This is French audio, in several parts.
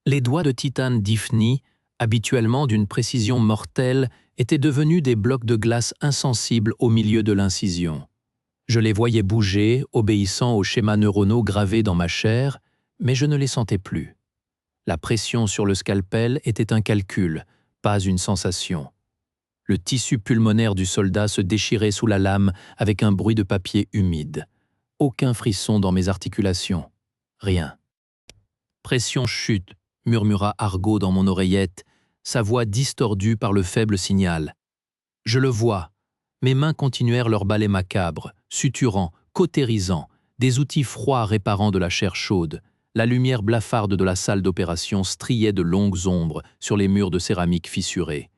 Les doigts de titane d'Ifni, habituellement d'une précision mortelle, étaient devenus des blocs de glace insensibles au milieu de l'incision. Je les voyais bouger, obéissant aux schémas neuronaux gravés dans ma chair, mais je ne les sentais plus. La pression sur le scalpel était un calcul, pas une sensation. Le tissu pulmonaire du soldat se déchirait sous la lame avec un bruit de papier humide. Aucun frisson dans mes articulations. Rien. Pression chute, murmura Argo dans mon oreillette, sa voix distordue par le faible signal. Je le vois. Mes mains continuèrent leur balai macabre, suturant, cautérisant, des outils froids réparant de la chair chaude. La lumière blafarde de la salle d'opération striait de longues ombres sur les murs de céramique fissurés.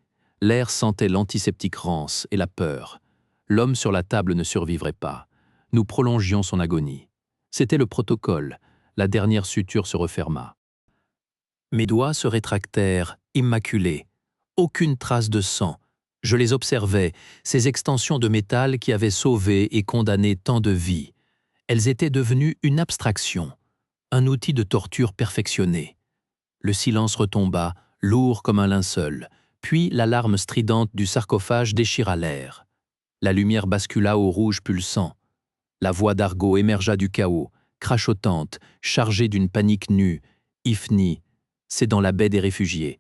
L'air sentait l'antiseptique rance et la peur. L'homme sur la table ne survivrait pas. Nous prolongions son agonie. C'était le protocole. La dernière suture se referma. Mes doigts se rétractèrent, immaculés. Aucune trace de sang. Je les observais, ces extensions de métal qui avaient sauvé et condamné tant de vies. Elles étaient devenues une abstraction, un outil de torture perfectionné. Le silence retomba, lourd comme un linceul, puis l'alarme stridente du sarcophage déchira l'air. La lumière bascula au rouge pulsant. La voix d'Argo émergea du chaos, crachotante, chargée d'une panique nue. Ifni, c'est dans la baie des réfugiés.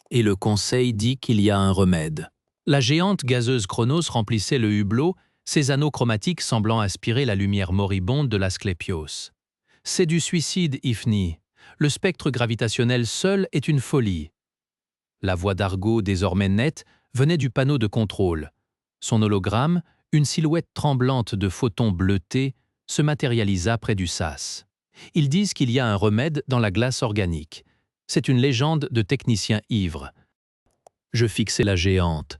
Et le conseil dit qu'il y a un remède. La géante gazeuse Chronos remplissait le hublot, ses anneaux chromatiques semblant aspirer la lumière moribonde de l'Asclépios. C'est du suicide, Ifni. Le spectre gravitationnel seul est une folie. La voix d'Argo, désormais nette, venait du panneau de contrôle. Son hologramme, une silhouette tremblante de photons bleutés, se matérialisa près du sas. Ils disent qu'il y a un remède dans la glace organique. C'est une légende de techniciens ivres. Je fixai la géante.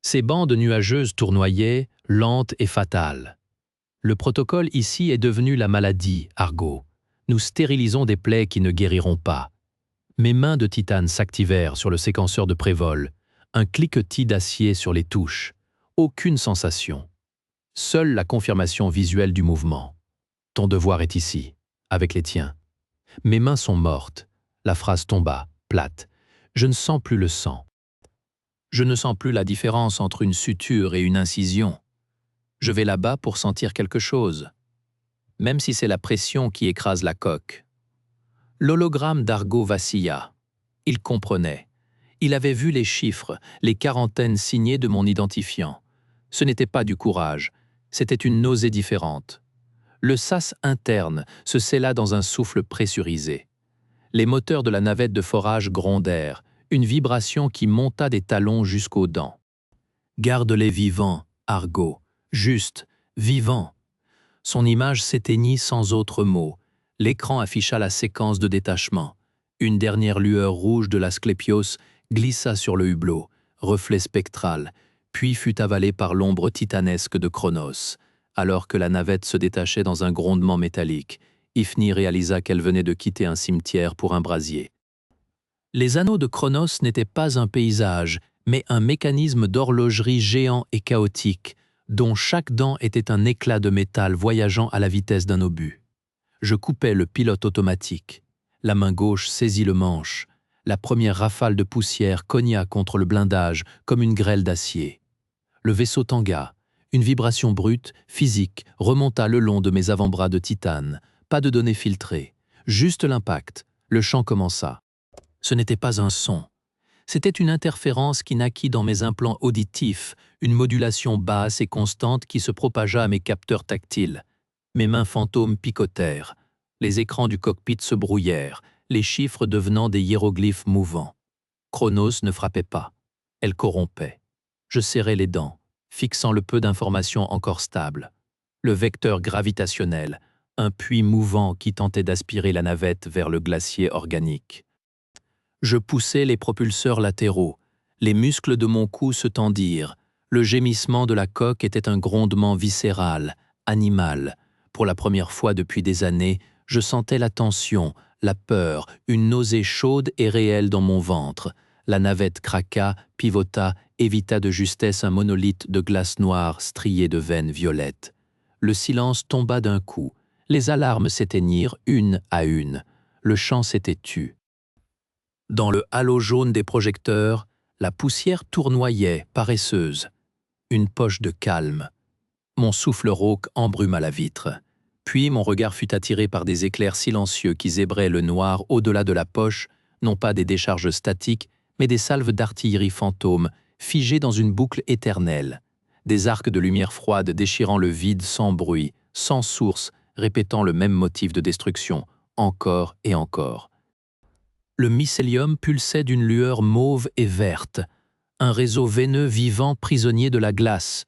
Ces bandes nuageuses tournoyaient, lentes et fatales. Le protocole ici est devenu la maladie, Argo. Nous stérilisons des plaies qui ne guériront pas. Mes mains de titane s'activèrent sur le séquenceur de prévol, un cliquetis d'acier sur les touches. Aucune sensation. Seule la confirmation visuelle du mouvement. Ton devoir est ici, avec les tiens. Mes mains sont mortes. La phrase tomba, plate. Je ne sens plus le sang. Je ne sens plus la différence entre une suture et une incision. Je vais là-bas pour sentir quelque chose, même si c'est la pression qui écrase la coque. L'hologramme d'Argo vacilla. Il comprenait. Il avait vu les chiffres, les quarantaines signées de mon identifiant. Ce n'était pas du courage, c'était une nausée différente. Le sas interne se scella dans un souffle pressurisé. Les moteurs de la navette de forage grondèrent, une vibration qui monta des talons jusqu'aux dents. Garde-les vivants, Argo, juste, vivants. Son image s'éteignit sans autre mot. L'écran afficha la séquence de détachement. Une dernière lueur rouge de l'Asclépios glissa sur le hublot, reflet spectral, puis fut avalée par l'ombre titanesque de Chronos. Alors que la navette se détachait dans un grondement métallique, Ifni réalisa qu'elle venait de quitter un cimetière pour un brasier. Les anneaux de Chronos n'étaient pas un paysage, mais un mécanisme d'horlogerie géant et chaotique, dont chaque dent était un éclat de métal voyageant à la vitesse d'un obus. Je coupais le pilote automatique. La main gauche saisit le manche. La première rafale de poussière cogna contre le blindage comme une grêle d'acier. Le vaisseau tangua. Une vibration brute, physique, remonta le long de mes avant-bras de titane. Pas de données filtrées. Juste l'impact. Le chant commença. Ce n'était pas un son. C'était une interférence qui naquit dans mes implants auditifs, une modulation basse et constante qui se propagea à mes capteurs tactiles. Mes mains fantômes picotèrent. Les écrans du cockpit se brouillèrent, les chiffres devenant des hiéroglyphes mouvants. Chronos ne frappait pas. Elle corrompait. Je serrai les dents, fixant le peu d'informations encore stables. Le vecteur gravitationnel, un puits mouvant qui tentait d'aspirer la navette vers le glacier organique. Je poussai les propulseurs latéraux. Les muscles de mon cou se tendirent. Le gémissement de la coque était un grondement viscéral, animal. Pour la première fois depuis des années, je sentais la tension, la peur, une nausée chaude et réelle dans mon ventre. La navette craqua, pivota, évita de justesse un monolithe de glace noire strié de veines violettes. Le silence tomba d'un coup. Les alarmes s'éteignirent une à une. Le chant s'était tu. Dans le halo jaune des projecteurs, la poussière tournoyait, paresseuse. Une poche de calme. Mon souffle rauque embruma la vitre. Puis mon regard fut attiré par des éclairs silencieux qui zébraient le noir au-delà de la poche, non pas des décharges statiques, mais des salves d'artillerie fantômes, figées dans une boucle éternelle. Des arcs de lumière froide déchirant le vide sans bruit, sans source, répétant le même motif de destruction, encore et encore. Le mycélium pulsait d'une lueur mauve et verte, un réseau veineux vivant prisonnier de la glace,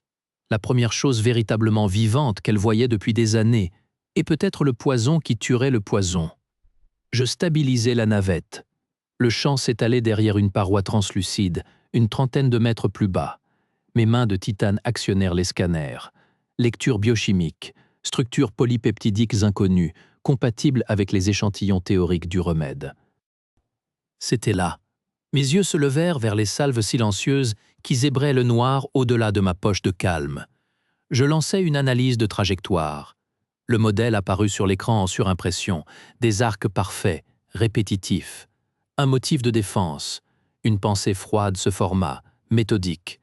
la première chose véritablement vivante qu'elle voyait depuis des années, et peut-être le poison qui tuerait le poison. Je stabilisai la navette. Le champ s'étalait derrière une paroi translucide, une trentaine de mètres plus bas. Mes mains de titane actionnèrent les scanners. Lecture biochimique, structures polypeptidiques inconnues, compatibles avec les échantillons théoriques du remède. C'était là. Mes yeux se levèrent vers les salves silencieuses qui zébraient le noir au-delà de ma poche de calme. Je lançai une analyse de trajectoire. Le modèle apparut sur l'écran en surimpression, des arcs parfaits, répétitifs. Un motif de défense. Une pensée froide se forma, méthodique.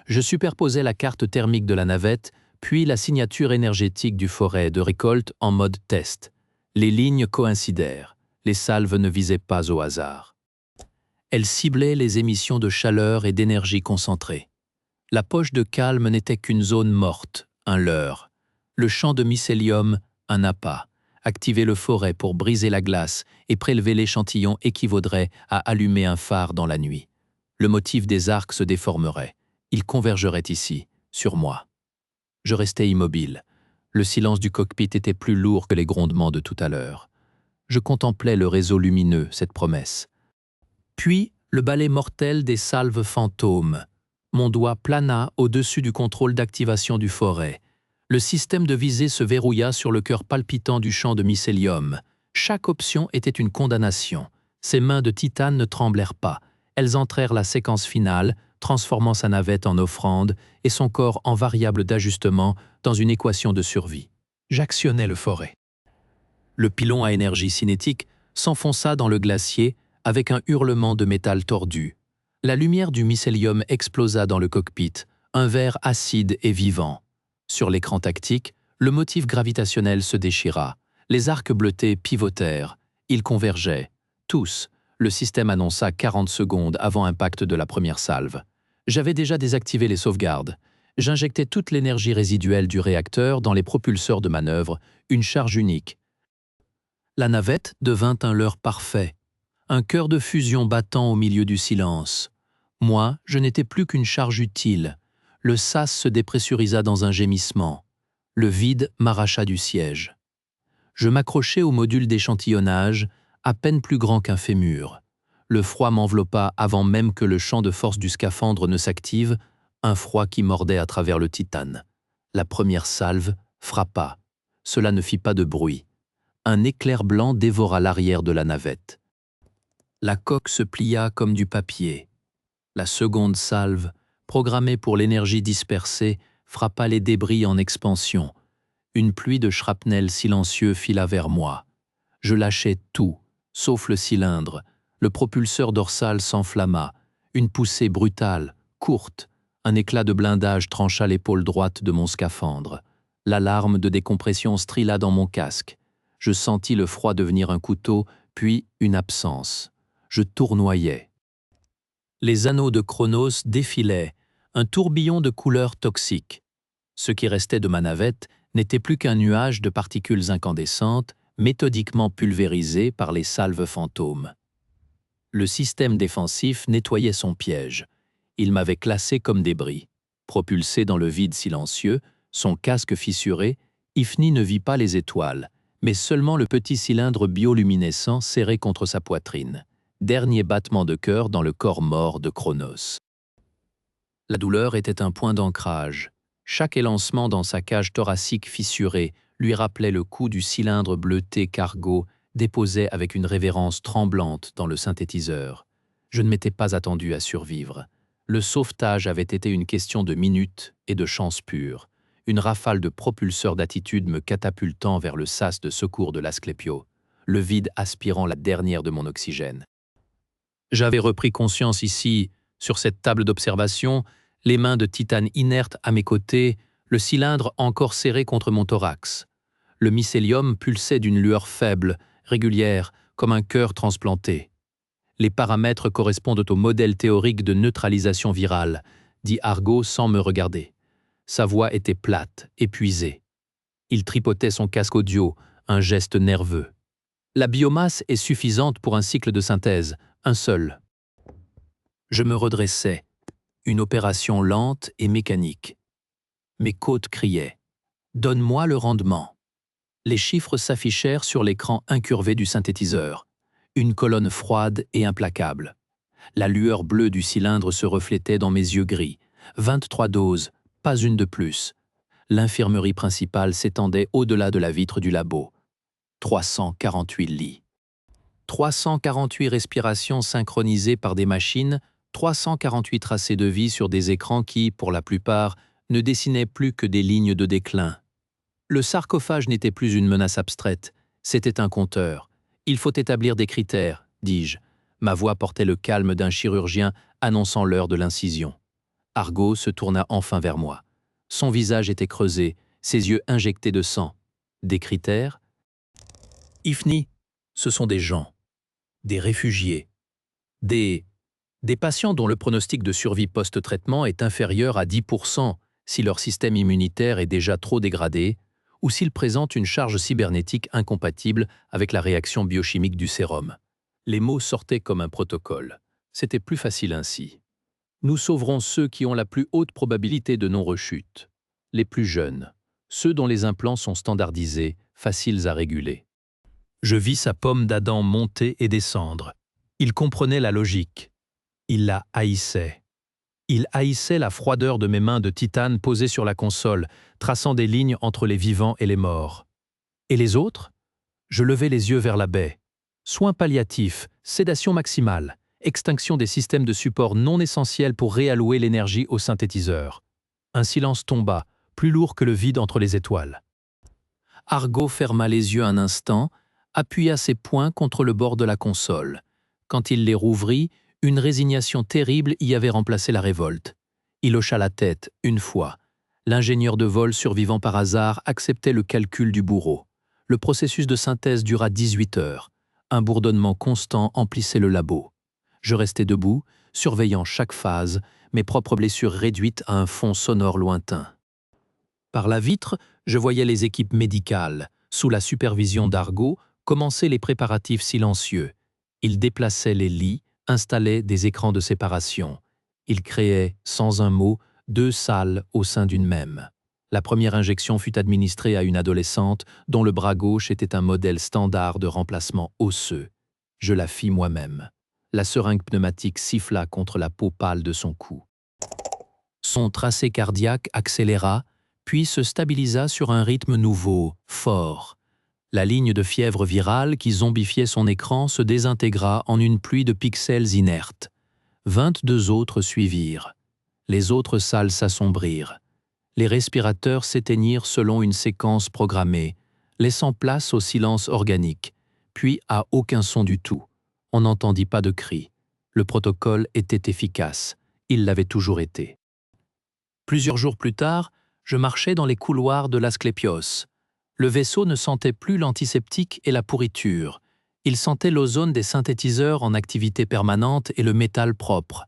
Je superposai la carte thermique de la navette, puis la signature énergétique du forêt de récolte en mode test. Les lignes coïncidèrent. Les salves ne visaient pas au hasard. Elles ciblaient les émissions de chaleur et d'énergie concentrée. La poche de calme n'était qu'une zone morte, un leurre. Le champ de mycélium, un appât. Activer le forêt pour briser la glace et prélever l'échantillon équivaudrait à allumer un phare dans la nuit. Le motif des arcs se déformerait. Il convergerait ici, sur moi. Je restais immobile. Le silence du cockpit était plus lourd que les grondements de tout à l'heure. Je contemplais le réseau lumineux, cette promesse. Puis, le balai mortel des salves fantômes. Mon doigt plana au-dessus du contrôle d'activation du forêt. Le système de visée se verrouilla sur le cœur palpitant du champ de mycélium. Chaque option était une condamnation. Ses mains de titane ne tremblèrent pas. Elles entrèrent la séquence finale, transformant sa navette en offrande et son corps en variable d'ajustement dans une équation de survie. J'actionnai le forêt. Le pylon à énergie cinétique s'enfonça dans le glacier avec un hurlement de métal tordu. La lumière du mycélium explosa dans le cockpit, un verre acide et vivant. Sur l'écran tactique, le motif gravitationnel se déchira. Les arcs bleutés pivotèrent. Ils convergeaient. Tous. Le système annonça 40 secondes avant impact de la première salve. J'avais déjà désactivé les sauvegardes. J'injectais toute l'énergie résiduelle du réacteur dans les propulseurs de manœuvre, une charge unique. La navette devint un leurre parfait. Un cœur de fusion battant au milieu du silence. Moi, je n'étais plus qu'une charge utile. Le sas se dépressurisa dans un gémissement. Le vide m'arracha du siège. Je m'accrochai au module d'échantillonnage, à peine plus grand qu'un fémur. Le froid m'enveloppa avant même que le champ de force du scaphandre ne s'active, un froid qui mordait à travers le titane. La première salve frappa. Cela ne fit pas de bruit. Un éclair blanc dévora l'arrière de la navette. La coque se plia comme du papier. La seconde salve, programmée pour l'énergie dispersée, frappa les débris en expansion. Une pluie de shrapnel silencieux fila vers moi. Je lâchai tout, sauf le cylindre. Le propulseur dorsal s'enflamma. Une poussée brutale, courte. Un éclat de blindage trancha l'épaule droite de mon scaphandre. L'alarme de décompression strilla dans mon casque. Je sentis le froid devenir un couteau, puis une absence. Je tournoyais. Les anneaux de Chronos défilaient, un tourbillon de couleurs toxiques. Ce qui restait de ma navette n'était plus qu'un nuage de particules incandescentes, méthodiquement pulvérisées par les salves fantômes. Le système défensif nettoyait son piège. Il m'avait classé comme débris. Propulsé dans le vide silencieux, son casque fissuré, Ifni ne vit pas les étoiles, mais seulement le petit cylindre bioluminescent serré contre sa poitrine. Dernier battement de cœur dans le corps mort de Chronos. La douleur était un point d'ancrage. Chaque élancement dans sa cage thoracique fissurée lui rappelait le coup du cylindre bleuté cargo déposé avec une révérence tremblante dans le synthétiseur. Je ne m'étais pas attendu à survivre. Le sauvetage avait été une question de minutes et de chance pure. Une rafale de propulseurs d'attitude me catapultant vers le sas de secours de l'Asclépio, le vide aspirant la dernière de mon oxygène. J'avais repris conscience ici, sur cette table d'observation, les mains de titane inerte à mes côtés, le cylindre encore serré contre mon thorax. Le mycélium pulsait d'une lueur faible, régulière, comme un cœur transplanté. Les paramètres correspondent au modèle théorique de neutralisation virale, dit Argo sans me regarder. Sa voix était plate, épuisée. Il tripotait son casque audio, un geste nerveux. La biomasse est suffisante pour un cycle de synthèse, un seul. Je me redressais, une opération lente et mécanique. Mes côtes criaient. « Donne-moi le rendement ». Les chiffres s'affichèrent sur l'écran incurvé du synthétiseur. Une colonne froide et implacable. La lueur bleue du cylindre se reflétait dans mes yeux gris. 23 doses, pas une de plus. L'infirmerie principale s'étendait au-delà de la vitre du labo. 348 lits. 348 respirations synchronisées par des machines, 348 tracés de vie sur des écrans qui, pour la plupart, ne dessinaient plus que des lignes de déclin. Le sarcophage n'était plus une menace abstraite, c'était un compteur. Il faut établir des critères, dis-je. Ma voix portait le calme d'un chirurgien annonçant l'heure de l'incision. Argo se tourna enfin vers moi. Son visage était creusé, ses yeux injectés de sang. Des critères? Ifni, ce sont des gens, des réfugiés, des patients dont le pronostic de survie post-traitement est inférieur à 10% si leur système immunitaire est déjà trop dégradé ou s'ils présentent une charge cybernétique incompatible avec la réaction biochimique du sérum. Les mots sortaient comme un protocole. C'était plus facile ainsi. Nous sauverons ceux qui ont la plus haute probabilité de non-rechute, les plus jeunes, ceux dont les implants sont standardisés, faciles à réguler. Je vis sa pomme d'Adam monter et descendre. Il comprenait la logique. Il la haïssait. Il haïssait la froideur de mes mains de titane posées sur la console, traçant des lignes entre les vivants et les morts. Et les autres? Je levai les yeux vers la baie. Soins palliatifs, sédation maximale, extinction des systèmes de support non essentiels pour réallouer l'énergie au synthétiseur. Un silence tomba, plus lourd que le vide entre les étoiles. Argo ferma les yeux un instant, appuya ses poings contre le bord de la console. Quand il les rouvrit, une résignation terrible y avait remplacé la révolte. Il hocha la tête, une fois. L'ingénieur de vol survivant par hasard acceptait le calcul du bourreau. Le processus de synthèse dura 18 heures. Un bourdonnement constant emplissait le labo. Je restais debout, surveillant chaque phase, mes propres blessures réduites à un fond sonore lointain. Par la vitre, je voyais les équipes médicales, sous la supervision d'Argo, commencer les préparatifs silencieux. Ils déplaçaient les lits, installaient des écrans de séparation. Ils créaient, sans un mot, 2 salles au sein d'une même. La première injection fut administrée à une adolescente dont le bras gauche était un modèle standard de remplacement osseux. Je la fis moi-même. La seringue pneumatique siffla contre la peau pâle de son cou. Son tracé cardiaque accéléra, puis se stabilisa sur un rythme nouveau, fort. La ligne de fièvre virale qui zombifiait son écran se désintégra en une pluie de pixels inertes. 22 autres suivirent. Les autres salles s'assombrirent. Les respirateurs s'éteignirent selon une séquence programmée, laissant place au silence organique, puis à aucun son du tout. On n'entendit pas de cris. Le protocole était efficace. Il l'avait toujours été. Plusieurs jours plus tard, je marchais dans les couloirs de l'Asclépios. Le vaisseau ne sentait plus l'antiseptique et la pourriture. Il sentait l'ozone des synthétiseurs en activité permanente et le métal propre.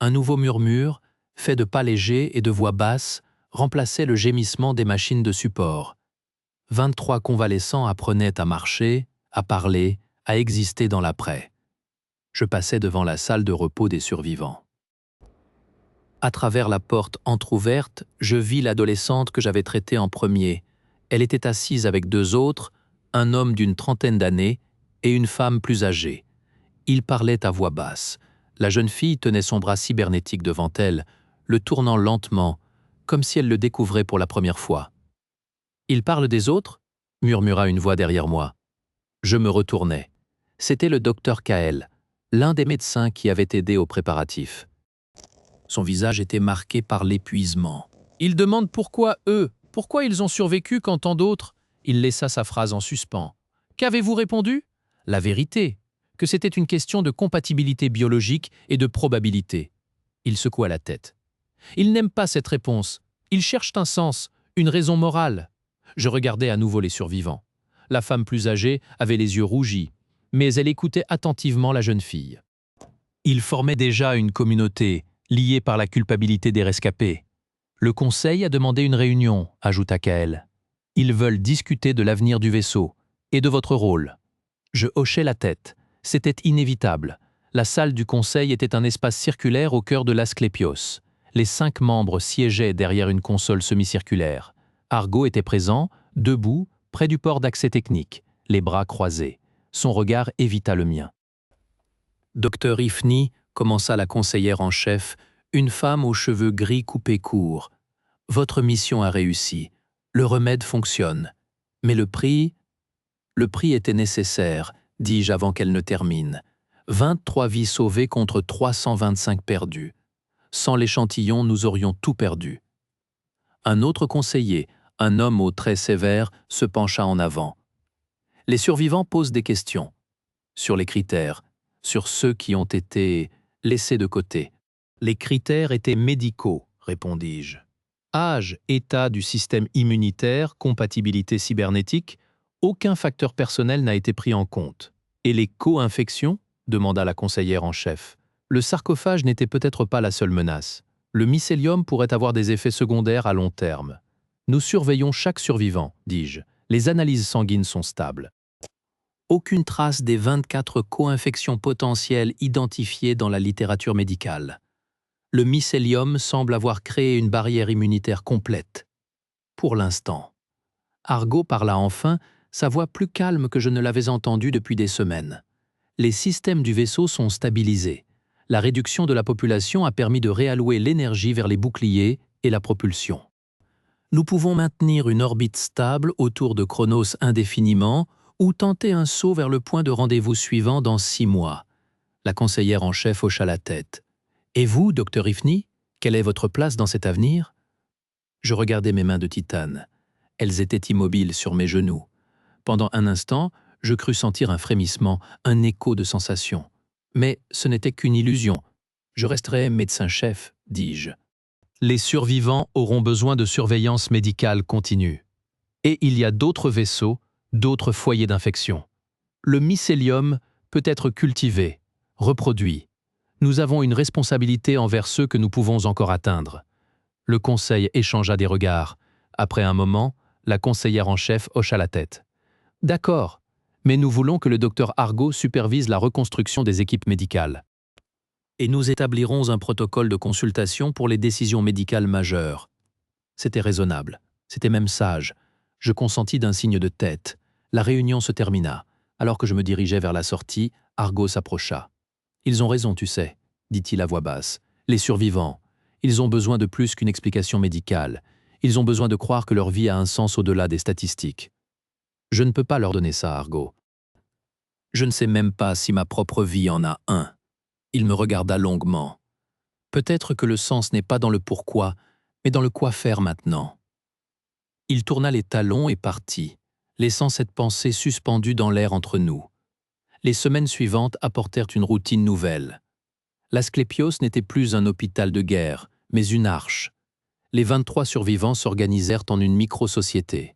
Un nouveau murmure, fait de pas légers et de voix basses, remplaçait le gémissement des machines de support. 23 convalescents apprenaient à marcher, à parler, à exister dans l'après. Je passais devant la salle de repos des survivants. À travers la porte entr'ouverte, je vis l'adolescente que j'avais traitée en premier. Elle était assise avec 2 autres, un homme d'une trentaine d'années et une femme plus âgée. Ils parlaient à voix basse. La jeune fille tenait son bras cybernétique devant elle, le tournant lentement, comme si elle le découvrait pour la première fois. « Ils parlent des autres ?» murmura une voix derrière moi. Je me retournai. C'était le docteur Kael, l'un des médecins qui avait aidé aux préparatifs. Son visage était marqué par l'épuisement. « Ils demandent pourquoi eux, pourquoi ils ont survécu quand tant d'autres ?» Il laissa sa phrase en suspens. « Qu'avez-vous répondu ?»« La vérité. que c'était une question de compatibilité biologique et de probabilité. Il secoua la tête. Ils n'aiment pas cette réponse. Ils cherchent un sens, une raison morale. Je regardais à nouveau les survivants. La femme plus âgée avait les yeux rougis, mais elle écoutait attentivement la jeune fille. Ils formaient déjà une communauté, liée par la culpabilité des rescapés. Le conseil a demandé une réunion, ajouta Kael. Ils veulent discuter de l'avenir du vaisseau et de votre rôle. Je hochai la tête. C'était inévitable. La salle du conseil était un espace circulaire au cœur de l'Asclépios. Les 5 membres siégeaient derrière une console semi-circulaire. Argo était présent, debout, près du port d'accès technique, les bras croisés. Son regard évita le mien. Docteur Ifni, commença la conseillère en chef, une femme aux cheveux gris coupés courts. Votre mission a réussi. Le remède fonctionne. Mais le prix était nécessaire, dis-je avant qu'elle ne termine. 23 vies sauvées contre 325 perdues. Sans l'échantillon, nous aurions tout perdu. Un autre conseiller, un homme aux traits sévères, se pencha en avant. Les survivants posent des questions. Sur les critères, sur ceux qui ont été laissés de côté. Les critères étaient médicaux, répondis-je. Âge, état du système immunitaire, compatibilité cybernétique, aucun facteur personnel n'a été pris en compte. Et les co-infections ? Demanda la conseillère en chef. Le sarcophage n'était peut-être pas la seule menace. Le mycélium pourrait avoir des effets secondaires à long terme. Nous surveillons chaque survivant, dis-je. Les analyses sanguines sont stables. Aucune trace des 24 co-infections potentielles identifiées dans la littérature médicale. Le mycélium semble avoir créé une barrière immunitaire complète. Pour l'instant. Argo parla enfin, sa voix plus calme que je ne l'avais entendue depuis des semaines. Les systèmes du vaisseau sont stabilisés. La réduction de la population a permis de réallouer l'énergie vers les boucliers et la propulsion. Nous pouvons maintenir une orbite stable autour de Chronos indéfiniment ou tenter un saut vers le point de rendez-vous suivant dans 6 mois. La conseillère en chef hocha la tête. Et vous, docteur Ifni, quelle est votre place dans cet avenir ? Je regardais mes mains de titane. Elles étaient immobiles sur mes genoux. Pendant un instant, je crus sentir un frémissement, un écho de sensation. Mais ce n'était qu'une illusion. Je resterai médecin-chef, dis-je. Les survivants auront besoin de surveillance médicale continue. Et il y a d'autres vaisseaux, d'autres foyers d'infection. Le mycélium peut être cultivé, reproduit. Nous avons une responsabilité envers ceux que nous pouvons encore atteindre. Le conseil échangea des regards. Après un moment, la conseillère en chef hocha la tête. D'accord, mais nous voulons que le docteur Argo supervise la reconstruction des équipes médicales. Et nous établirons un protocole de consultation pour les décisions médicales majeures. C'était raisonnable, c'était même sage. Je consentis d'un signe de tête. La réunion se termina. Alors que je me dirigeais vers la sortie, Argo s'approcha. « Ils ont raison, tu sais, » dit-il à voix basse. « Les survivants, ils ont besoin de plus qu'une explication médicale. Ils ont besoin de croire que leur vie a un sens au-delà des statistiques. » Je ne peux pas leur donner ça, Argo. Je ne sais même pas si ma propre vie en a un. Il me regarda longuement. Peut-être que le sens n'est pas dans le pourquoi, mais dans le quoi faire maintenant. Il tourna les talons et partit, laissant cette pensée suspendue dans l'air entre nous. Les semaines suivantes apportèrent une routine nouvelle. L'Asclépios n'était plus un hôpital de guerre, mais une arche. Les 23 survivants s'organisèrent en une micro-société.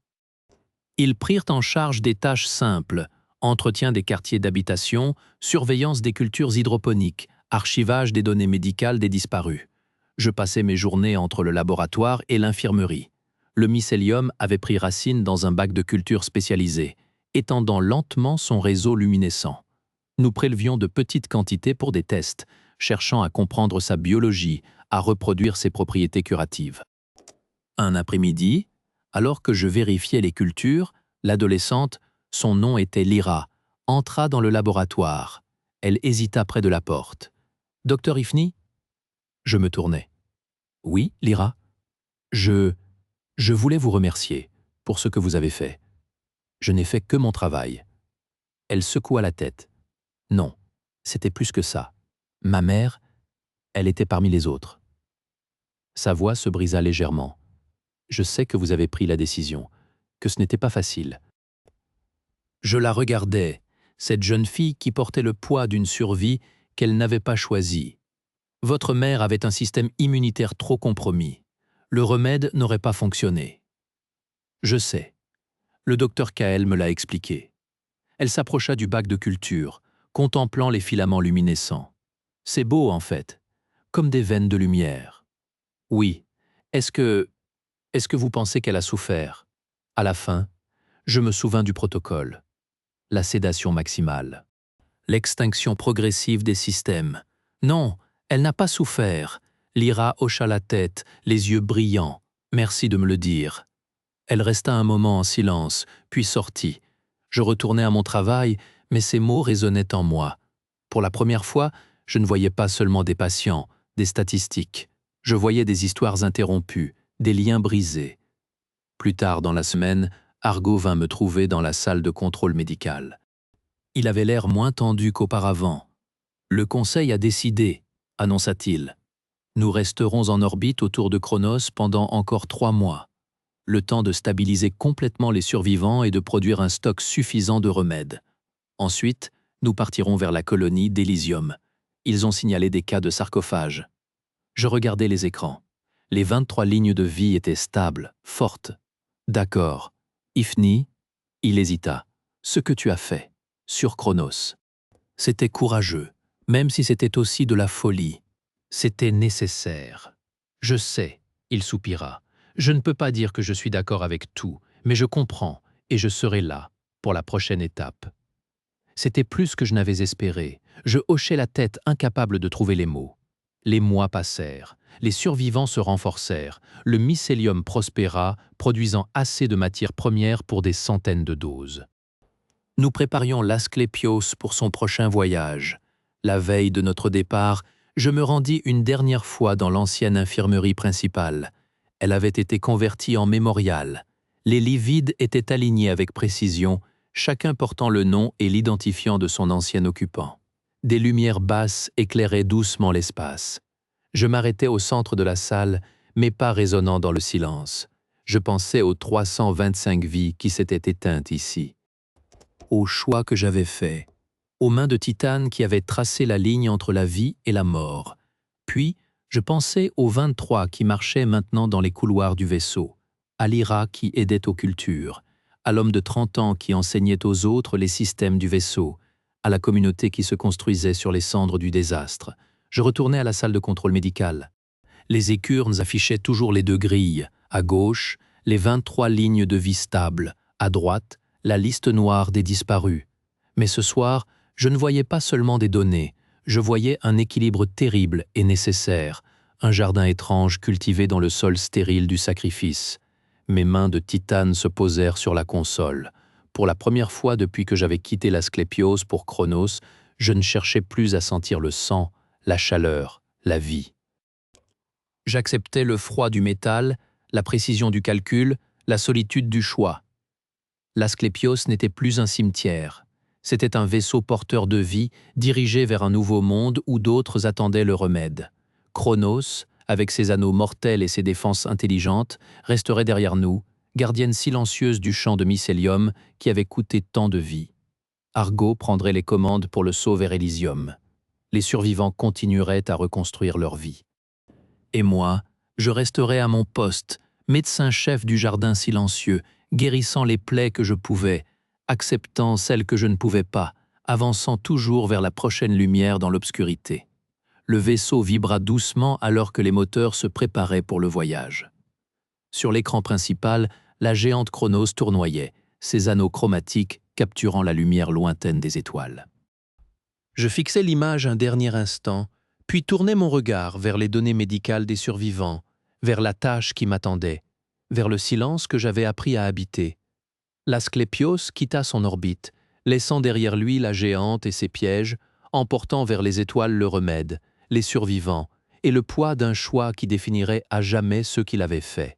Ils prirent en charge des tâches simples, entretien des quartiers d'habitation, surveillance des cultures hydroponiques, archivage des données médicales des disparus. Je passais mes journées entre le laboratoire et l'infirmerie. Le mycélium avait pris racine dans un bac de culture spécialisé, étendant lentement son réseau luminescent. Nous prélevions de petites quantités pour des tests, cherchant à comprendre sa biologie, à reproduire ses propriétés curatives. Un après-midi, alors que je vérifiais les cultures, l'adolescente, son nom était Lyra, entra dans le laboratoire. Elle hésita près de la porte. « Docteur Ifni ?» Je me tournai. « Oui, Lyra. Je voulais vous remercier pour ce que vous avez fait. Je n'ai fait que mon travail. » Elle secoua la tête. « Non, c'était plus que ça. Ma mère, elle était parmi les autres. » Sa voix se brisa légèrement. « Je sais que vous avez pris la décision, que ce n'était pas facile. » Je la regardais, cette jeune fille qui portait le poids d'une survie qu'elle n'avait pas choisie. Votre mère avait un système immunitaire trop compromis. Le remède n'aurait pas fonctionné. Je sais. Le docteur Kael me l'a expliqué. Elle s'approcha du bac de culture, contemplant les filaments luminescents. C'est beau, en fait, comme des veines de lumière. Oui. Est-ce que vous pensez qu'elle a souffert? À la fin, je me souvins du protocole. La sédation maximale. L'extinction progressive des systèmes. Non, elle n'a pas souffert. Lyra hocha la tête, les yeux brillants. Merci de me le dire. Elle resta un moment en silence, puis sortit. Je retournai à mon travail, mais ces mots résonnaient en moi. Pour la première fois, je ne voyais pas seulement des patients, des statistiques. Je voyais des histoires interrompues, des liens brisés. Plus tard dans la semaine, Argo vint me trouver dans la salle de contrôle médical. Il avait l'air moins tendu qu'auparavant. « Le conseil a décidé », annonça-t-il. « Nous resterons en orbite autour de Chronos pendant encore 3 mois. Le temps de stabiliser complètement les survivants et de produire un stock suffisant de remèdes. Ensuite, nous partirons vers la colonie d'Elysium. Ils ont signalé des cas de sarcophage. » Je regardais les écrans. Les 23 lignes de vie étaient stables, fortes. « D'accord. Ifni ?» Il hésita. « Ce que tu as fait, sur Chronos. C'était courageux, même si c'était aussi de la folie. C'était nécessaire. »« Je sais, » il soupira. « Je ne peux pas dire que je suis d'accord avec tout, mais je comprends, et je serai là, pour la prochaine étape. » C'était plus que je n'avais espéré. Je hochai la tête, incapable de trouver les mots. Les mois passèrent. Les survivants se renforcèrent. Le mycélium prospéra, produisant assez de matières premières pour des centaines de doses. Nous préparions l'Asclépios pour son prochain voyage. La veille de notre départ, je me rendis une dernière fois dans l'ancienne infirmerie principale. Elle avait été convertie en mémorial. Les lits vides étaient alignés avec précision, chacun portant le nom et l'identifiant de son ancien occupant. Des lumières basses éclairaient doucement l'espace. Je m'arrêtais au centre de la salle, mes pas résonnant dans le silence. Je pensais aux 325 vies qui s'étaient éteintes ici. Au choix que j'avais fait, aux mains de Titane qui avaient tracé la ligne entre la vie et la mort. Puis, je pensais aux 23 qui marchaient maintenant dans les couloirs du vaisseau, à Lyra qui aidait aux cultures, à l'homme de 30 ans qui enseignait aux autres les systèmes du vaisseau, à la communauté qui se construisait sur les cendres du désastre. Je retournais à la salle de contrôle médical. Les écurnes affichaient toujours les 2 grilles. À gauche, les 23 lignes de vie stables. À droite, la liste noire des disparus. Mais ce soir, je ne voyais pas seulement des données. Je voyais un équilibre terrible et nécessaire, un jardin étrange cultivé dans le sol stérile du sacrifice. Mes mains de Titane se posèrent sur la console. Pour la première fois depuis que j'avais quitté l'Asclépios pour Chronos, je ne cherchais plus à sentir le sang, la chaleur, la vie. J'acceptais le froid du métal, la précision du calcul, la solitude du choix. L'Asclépios n'était plus un cimetière. C'était un vaisseau porteur de vie, dirigé vers un nouveau monde où d'autres attendaient le remède. Chronos, avec ses anneaux mortels et ses défenses intelligentes, resterait derrière nous, gardienne silencieuse du champ de mycélium qui avait coûté tant de vies. Argo prendrait les commandes pour le saut vers Elysium. Les survivants continueraient à reconstruire leur vie. Et moi, je resterais à mon poste, médecin-chef du jardin silencieux, guérissant les plaies que je pouvais, acceptant celles que je ne pouvais pas, avançant toujours vers la prochaine lumière dans l'obscurité. Le vaisseau vibra doucement alors que les moteurs se préparaient pour le voyage. Sur l'écran principal, la géante Chronos tournoyait, ses anneaux chromatiques capturant la lumière lointaine des étoiles. Je fixais l'image un dernier instant, puis tournais mon regard vers les données médicales des survivants, vers la tâche qui m'attendait, vers le silence que j'avais appris à habiter. L'Asclépios quitta son orbite, laissant derrière lui la géante et ses pièges, emportant vers les étoiles le remède, les survivants, et le poids d'un choix qui définirait à jamais ce qu'il avait fait.